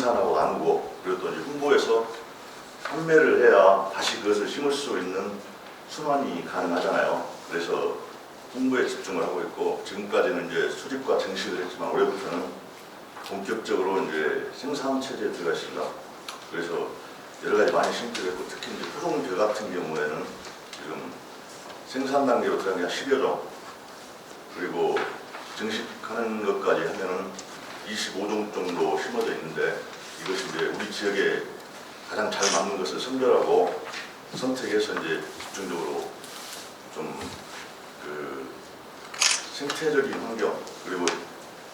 생산하고 나누고 그리고 또 이제 홍보해서 판매를 해야 다시 그것을 심을 수 있는 순환이 가능하잖아요. 그래서 홍보에 집중을 하고 있고 지금까지는 이제 수집과 증식을 했지만 올해부터는 본격적으로 이제 생산 체제에 들어가십니다. 그래서 여러 가지 많이 심기로 했고 특히 이제 토종벼 같은 경우에는 지금 생산 단계로 들어간 게 한 10여 종 그리고 증식하는 것까지 하면은 25종 정도 심어져 있는데 이것이 이제 우리 지역에 가장 잘 맞는 것을 선별하고 선택해서 이제 집중적으로 좀 그 생태적인 환경 그리고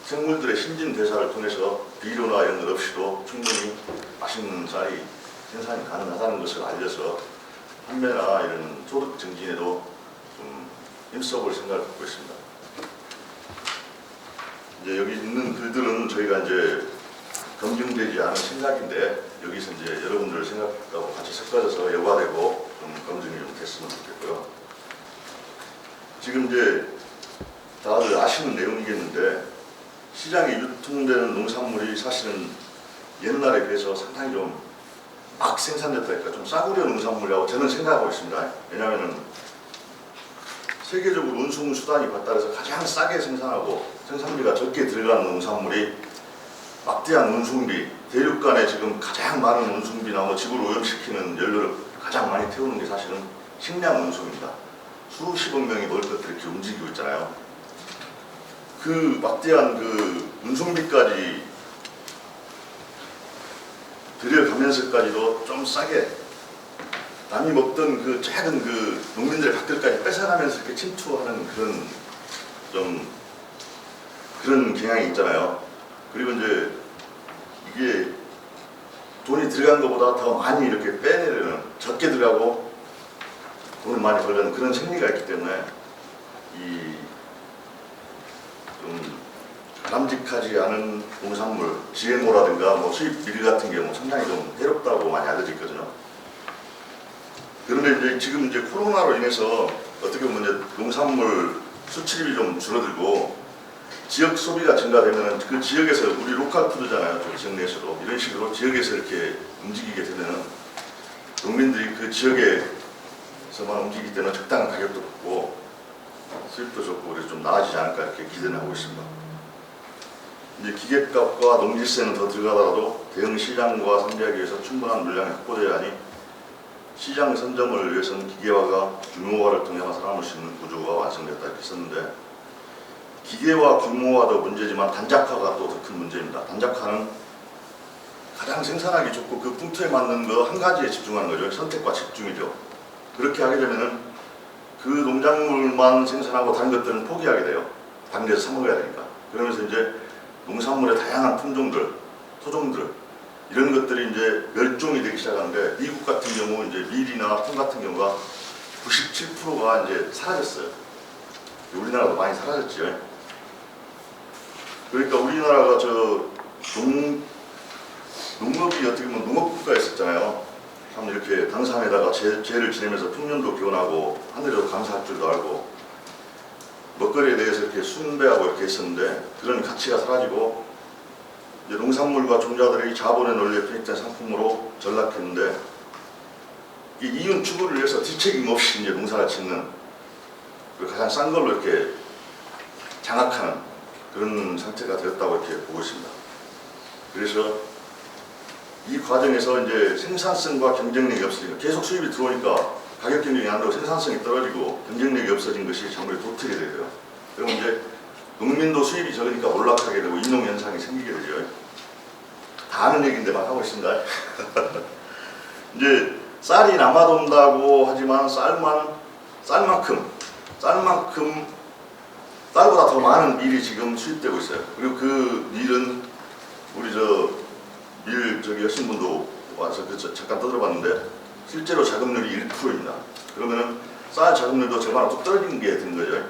생물들의 신진 대사를 통해서 비료나 이런 것 없이도 충분히 맛있는 쌀이 생산이 가능하다는 것을 알려서 판매나 이런 소득 증진에도 좀 힘써볼 생각을 갖고 있습니다. 이제 여기 있는 글들은 저희가 이제 검증되지 않은 생각인데 여기서 이제 여러분들 생각하고 같이 섞어져서 여과되고 좀 검증이 좀 됐으면 좋겠고요. 지금 이제 다들 아시는 내용이겠는데 시장에 유통되는 농산물이 사실은 옛날에 비해서 상당히 좀 막 생산됐다니까 좀 싸구려 농산물이라고 저는 생각하고 있습니다. 왜냐하면 세계적으로 운송 수단이 발달해서 가장 싸게 생산하고 생산비가 적게 들어가는 농산물이 막대한 운송비, 대륙 간에 지금 가장 많은 운송비 나오고 지구를 오염시키는 연료를 가장 많이 태우는 게 사실은 식량 운송입니다. 수십억 명이 먹을 것들이 이렇게 움직이고 있잖아요. 그 막대한 그 운송비까지 들여가면서까지도 좀 싸게 남이 먹던 그 작은 그 농민들의 밭들까지 뺏어가면서 이렇게 침투하는 그런 좀 그런 경향이 있잖아요. 그리고 이제 이게 돈이 들어간 것보다 더 많이 이렇게 빼내려는 적게 들어가고 돈을 많이 벌려는 그런 생리가 있기 때문에 이 좀 바람직하지 않은 농산물, GMO라든가 뭐 수입 비리 같은 경우 상당히 좀 해롭다고 많이 알려져 있거든요. 그런데 이제 지금 이제 코로나로 인해서 어떻게 보면 이제 농산물 수출입이 좀 줄어들고 지역 소비가 증가되면 그 지역에서 우리 로컬 푸드잖아요. 저 지역 내에서도 이런 식으로 지역에서 이렇게 움직이게 되면 농민들이 그 지역에서만 움직이기 때문에 적당한 가격도 받고 수입도 좋고 그래서 좀 나아지지 않을까 이렇게 기대를 하고 있습니다. 이제 기계값과 농지세는 더 들어가더라도 대응 시장과 상대하기 위해서 충분한 물량이 확보되어야 하니 시장 선점을 위해서는 기계화가 규모화를 통해 살아남을 수 있는 구조가 완성됐다 이렇게 썼는데 기계화 규모화도 문제지만 단작화가 또 더 큰 문제입니다. 단작화는 가장 생산하기 좋고 그 풍토에 맞는 거 한 가지에 집중하는 거죠. 선택과 집중이죠. 그렇게 하게 되면은 그 농작물만 생산하고 다른 것들은 포기하게 돼요. 다른 데서 사 먹어야 되니까. 그러면서 이제 농산물의 다양한 품종들, 토종들 이런 것들이 이제 멸종이 되기 시작하는데 미국 같은 경우 이제 밀이나 콩 같은 경우가 97%가 이제 사라졌어요. 우리나라도 많이 사라졌죠. 그러니까 우리나라가 저 농업이 어떻게 보면 농업국가였었잖아요. 참 이렇게 당산에다가 죄를 지내면서 풍년도 기원하고 하늘에도 감사할 줄도 알고 먹거리에 대해서 이렇게 숭배하고 이렇게 했었는데 그런 가치가 사라지고 이제 농산물과 종자들이 자본의 논리에 편입된 상품으로 전락했는데 이 이윤 추구를 위해서 뒤책임 없이 이제 농사를 짓는 가장 싼 걸로 이렇게 장악하는 그런 상태가 되었다고 이렇게 보고 있습니다. 그래서 이 과정에서 이제 생산성과 경쟁력이 없어지니까 계속 수입이 들어오니까 가격 경쟁이 안 되고 생산성이 떨어지고 경쟁력이 없어진 것이 작물이 도태게 되고요. 그러면 이제 농민도 수입이 적으니까 몰락하게 되고 인농 현상이 생기게 되죠. 다 아는 얘기인데 막 하고 있습니다. 이제 쌀이 남아돈다고 하지만 쌀만큼 쌀보다 더 많은 밀이 지금 수입되고 있어요. 그리고 그 밀은 우리 밀 저기 하신 분도 와서 잠깐 떠들어봤는데 실제로 자급률이 1%입니다. 그러면은 쌀 자급률도 절반 뚝 떨어진 게 된 거죠.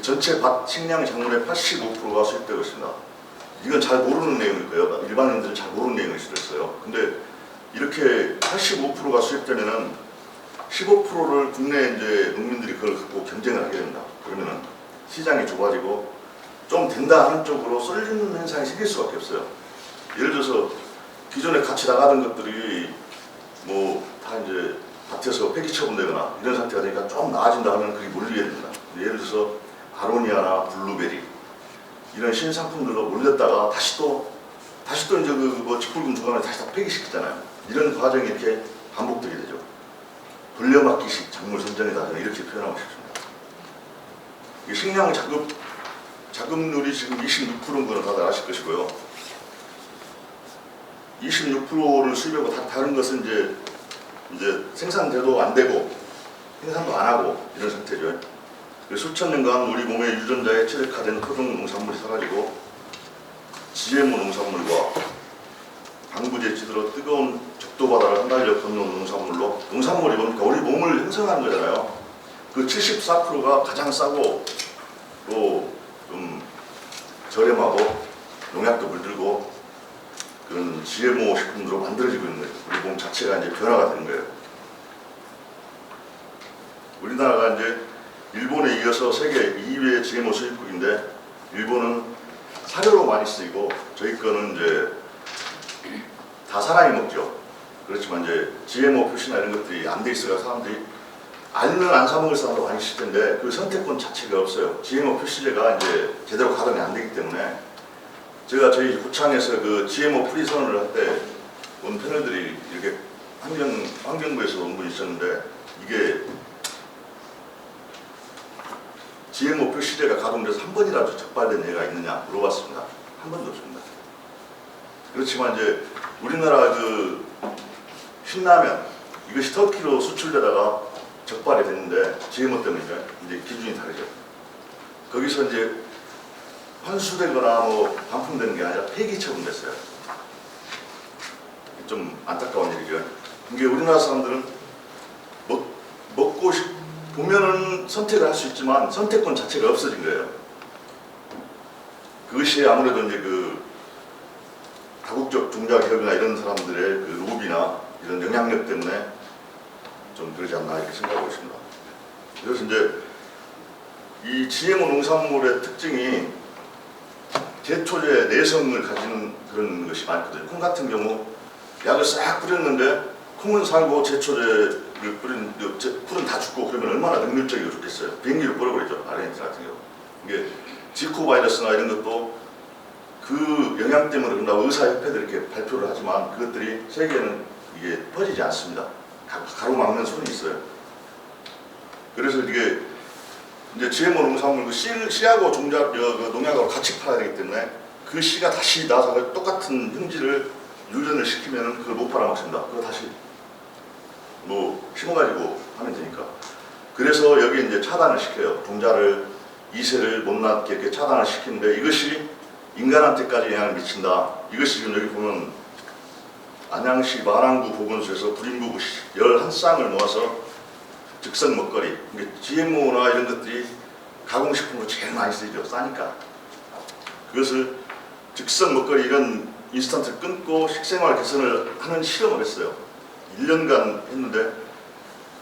전체 밭 식량 작물의 85%가 수입되고 있습니다. 이건 잘 모르는 내용일 거예요. 일반인들은 잘 모르는 내용일 수도 있어요. 근데 이렇게 85%가 수입되면은 15%를 국내 이제 농민들이 그걸 갖고 경쟁을 하게 됩니다. 그러면은 시장이 좁아지고 좀 된다 하는 쪽으로 쏠리는 현상이 생길 수밖에 없어요. 예를 들어서 기존에 같이 나가던 것들이 뭐 다 이제 밭에서 폐기 처분되거나 이런 상태가 되니까 좀 나아진다 하면 그게 몰리게 됩니다. 예를 들어서 아로니아나 블루베리 이런 신상품들로 몰렸다가 다시 또 이제 그 직불금 주간에 다시 다 폐기시키잖아요. 이런 과정이 이렇게 반복되게 되죠. 돌려막기식 작물 선정이다, 저는 이렇게 표현하고 싶습니다. 이 식량 자급률이 지금 26%인 거는 다들 아실 것이고요. 26%를 수입하고 다른 것은 이제 생산돼도 안 되고 생산도 안 하고 이런 상태죠. 수천 년간 우리 몸의 유전자에 최적화된 토종 농산물이 사라지고 GMO 농산물과 방부제 찌들어 뜨거운 적도바다를 흩날려 건너온 농산물이 뭡니까? 우리 몸을 형성하는 거잖아요. 그 74%가 가장 싸고 또 좀 저렴하고 농약도 물들고 그런 GMO 식품으로 만들어지고 있는 거예요. 우리 몸 자체가 이제 변화가 되는 거예요. 우리나라가 이제 일본에 이어서 세계 2위의 GMO 수입국인데 일본은 사료로 많이 쓰이고 저희 거는 이제 다 사람이 먹죠. 그렇지만 이제 GMO 표시나 이런 것들이 안 돼 있어서 사람들이 알면 안 사 먹을 사람도 많이 있을 텐데 그 선택권 자체가 없어요. GMO 표시제가 이제 제대로 가동이 안 되기 때문에 제가 저희 고창에서 그 GMO 프리 선언을 할 때 온 패널들이 이렇게 환경부에서 온 분이 있었는데 이게 GMO 표시제가 가동돼서 한 번이라도 적발된 예가 있느냐 물어봤습니다. 한 번도 없습니다. 그렇지만 이제 우리나라 그 신라면 이것이 터키로 수출되다가 적발이 됐는데 GMO 때문에 이제 기준이 다르죠. 거기서 이제 환수되거나 뭐 반품되는 게 아니라 폐기 처분됐어요. 좀 안타까운 일이죠. 이게 우리나라 사람들은 먹고 보면은 선택을 할 수 있지만 선택권 자체가 없어진 거예요. 그것이 아무래도 이제 그 다국적 종자기업이나 이런 사람들의 그 로비나 이런 영향력 때문에 좀 그러지 않나 이렇게 생각하고 있습니다. 그래서 이제 이 GMO 농산물의 특징이 제초제 내성을 가지는 그런 것이 많거든요. 콩 같은 경우 약을 싹 뿌렸는데 콩은 살고 제초제를 뿌린 풀은 다 죽고 그러면 얼마나 능률적이고 좋겠어요. 비행기를 뿌려버리죠. 아르헨티나 같은 경우. 이게 지코 바이러스나 이런 것도 그 영향 때문에 그런다고 의사협회들이 이렇게 발표를 하지만 그것들이 세계에는 이게 퍼지지 않습니다. 가로막는 손이 있어요. 그래서 이게 이제 GMO 농산물 그 씨하고 농약하고 같이 팔아야 되기 때문에 그 씨가 다시 나서 똑같은 형질을 유전을 시키면은 그걸 못 팔아먹습니다. 그거 다시 뭐 심어가지고 하면 되니까. 그래서 여기 이제 차단을 시켜요. 종자를 2세를 못 낳게 이렇게 차단을 시키는데 이것이 인간한테까지 영향을 미친다. 이것이 지금 여기 보면 안양시 만안구 보건소에서 불임부부 11쌍을 모아서 즉석 먹거리, GMO나 이런 것들이 가공식품으로 제일 많이 쓰이죠. 싸니까. 그것을 즉석 먹거리 이런 인스턴트를 끊고 식생활 개선을 하는 실험을 했어요. 1년간 했는데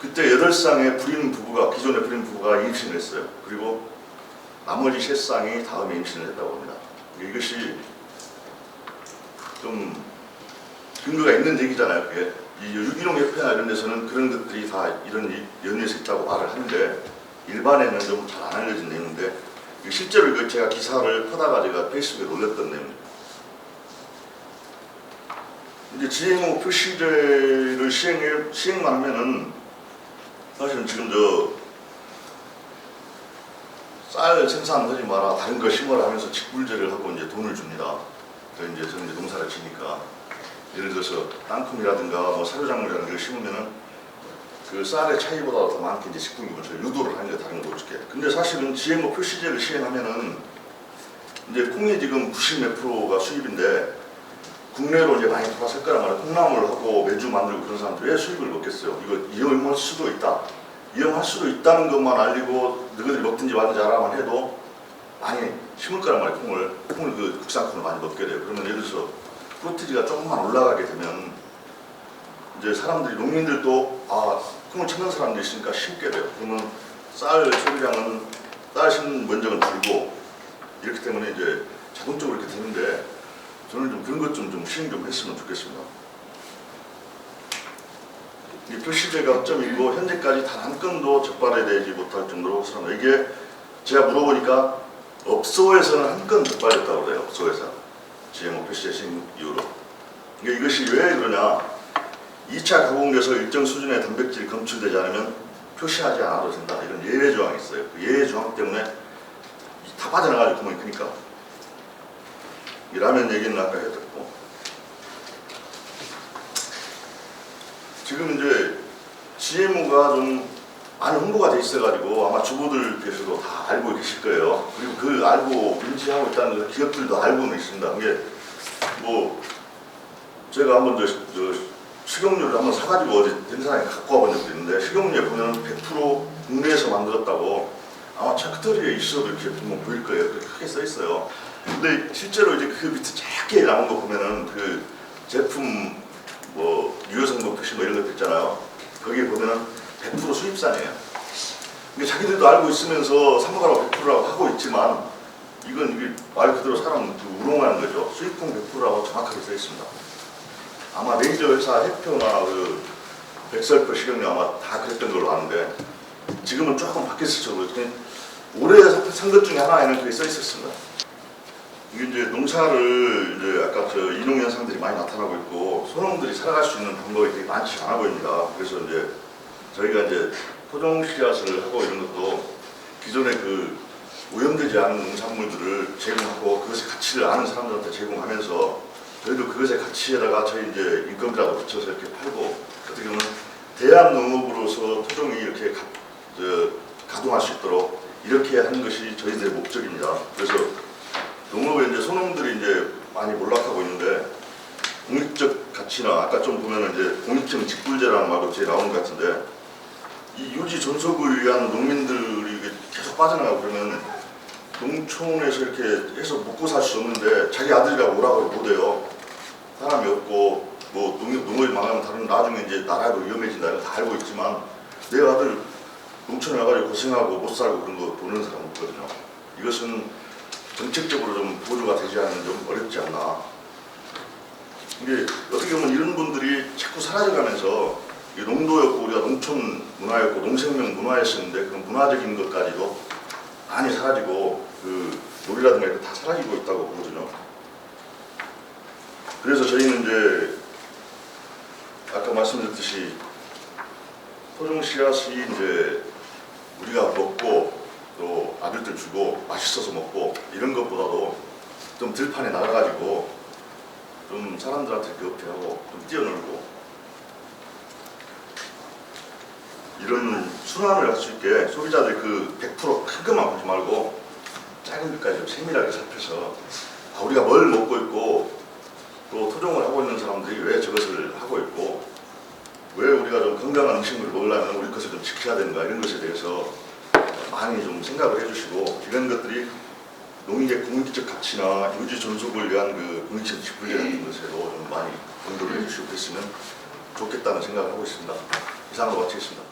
그때 8쌍의 기존의 불임 부부가 임신을 했어요. 그리고 나머지 3쌍이 다음에 임신을 했다고 합니다. 이것이 좀 근거가 있는 얘기잖아요. 그게 이 유기농협회나 이런 데서는 그런 것들이 다 이런 연유에서 있다고 말을 하는데 일반에는 좀 잘 안 알려진 내용인데 실제로 이거 제가 기사를 퍼다가 제가 페이스북에 올렸던 내용입니다. 이제 GMO 표시제를 시행만 하면은 사실은 지금 쌀 생산하지 마라, 다른 거 심어라 하면서 직불제를 하고 이제 돈을 줍니다. 저는 이제 농사를 지니까 예를 들어서 땅콩이라든가 뭐 사료작물이라든가 걸 심으면은 그 쌀의 차이보다 더 많게 이제 직불금을 유도를 하는 게 다른 거 줄게. 근데 사실은 GMO 표시제를 시행하면은 이제 콩이 지금 90몇 프로가 수입인데 국내로 이제 많이 돌아설 거란 말이에요. 콩나물을 하고 메주 만들고 그런 사람들이 왜 수입을 먹겠어요? 이거 이용할 수도 있다. 이용할 수도 있다는 것만 알리고 너희들이 먹든지 말든지 알아만 해도 많이 심을 거란 말이에요. 콩을 그 국산콩을 많이 먹게 돼요. 그러면 예를 들어서 프로티지가 조금만 올라가게 되면 이제 사람들이 농민들도 콩을 찾는 사람들이 있으니까 심게 돼요. 그러면 쌀 소비량은 쌀 심는 면적은 줄고 이렇기 때문에 이제 자동적으로 이렇게 되는데 저는 좀 그런 것 좀 시행 좀 했으면 좋겠습니다. 이 표시제가 허점이 있고 현재까지 단 한 건도 적발되지 못할 정도로 사람 이게 제가 물어보니까 업소에서는 한 건 적발됐다고 그래요. 업소에서 GMO 표시제 시행 이후로. 그러니까 이것이 왜 그러냐? 2차 가공돼서 일정 수준의 단백질이 검출되지 않으면 표시하지 않아도 된다. 이런 예외 조항이 있어요. 그 예외 조항 때문에 다 빠져나가지고 구멍이 크니까. 이 라면 얘기는 아까 했었고. 지금 이제 GMO가 좀 많이 홍보가 돼 있어가지고 아마 주부들께서도 다 알고 계실 거예요. 그리고 그 알고 인지하고 있다는 걸 기업들도 알고는 있습니다. 이게 뭐 제가 한번 저 식용유를 한번 사가지고 어디 등산에 갖고 와본 적도 있는데 식용유에 보면 100% 국내에서 만들었다고 아마 차크터리에 있어도 이렇게 보면 보일 거예요. 그렇게 크게 써 있어요. 근데 실제로 이제 그 밑에 작게 나온 거 보면은 그 제품 뭐 유효성분 표시 뭐 이런 것도 있잖아요. 거기에 보면은 100% 수입산이에요. 이게 자기들도 알고 있으면서 사먹으라고 100%라고 하고 있지만 이건 이게 말 그대로 사람 우롱하는 거죠. 수입품 100%라고 정확하게 써 있습니다. 아마 레이저 회사 해표나 그 백설표 식용유 아마 다 그랬던 걸로 아는데 지금은 조금 바뀌었을 거예요. 올해 산 것 중에 하나에는 그게 써 있었습니다. 이게 이제 농사를 이제 아까 이농 현상들이 많이 나타나고 있고 소농들이 살아갈 수 있는 방법이 되게 많지 않아 보입니다. 그래서 이제 저희가 이제 토종 씨앗을 하고 이런 것도 기존에 그 오염되지 않은 농산물들을 제공하고 그것의 가치를 아는 사람들한테 제공하면서 저희도 그것의 가치에다가 저희 이제 인건비라도 붙여서 이렇게 팔고 어떻게 보면 대한 농업으로서 토종이 이렇게 가동할 수 있도록 이렇게 하는 것이 저희들의 목적입니다. 그래서 농업에 이제 소농들이 이제 많이 몰락하고 있는데 공익적 가치나 아까 좀 보면은 이제 공익적 직불제라는 말도 제 나오는 것 같은데 이 유지 존속을 위한 농민들이 계속 빠져나가고 그러면 농촌에서 이렇게 해서 먹고 살 수 없는데 자기 아들이라고 오라고 못해요. 사람이 없고 뭐 농업이 망하면 다른 나중에 이제 나라도 위험해진다 이런 거 다 알고 있지만 내 아들 농촌에 와가지고 고생하고 못 살고 그런 거 보는 사람 없거든요. 이것은 정책적으로 좀 보조가 되지 않으면 좀 어렵지 않나. 이게 어떻게 보면 이런 분들이 자꾸 사라져가면서 농도였고 우리가 농촌 문화였고 농생명 문화였었는데 그런 문화적인 것까지도 많이 사라지고 그 놀이라든가 이런 다 사라지고 있다고 보거든요. 그래서 저희는 이제 아까 말씀드렸듯이 토종 씨앗이 이제 우리가 먹고 또 아들들 주고 맛있어서 먹고 이런 것보다도 좀 들판에 나가가지고 좀 사람들한테 어필하고 좀 뛰어놀고 이런 순환을 할 수 있게 소비자들 그 100%큰 것만 보지 말고 작은 것까지 좀 세밀하게 살펴서 우리가 뭘 먹고 있고 또 토종을 하고 있는 사람들이 왜 저것을 하고 있고 왜 우리가 좀 건강한 음식물을 먹으려면 우리 것을 좀 지켜야 되는가 이런 것에 대해서 많이 좀 생각을 해주시고 이런 것들이 농익의 공익적 가치나 유지 존속을 위한 그 공익적 직불제라는 것에도 좀 많이 공부를 해주시고 그랬으면 좋겠다는 생각을 하고 있습니다. 이상으로 마치겠습니다.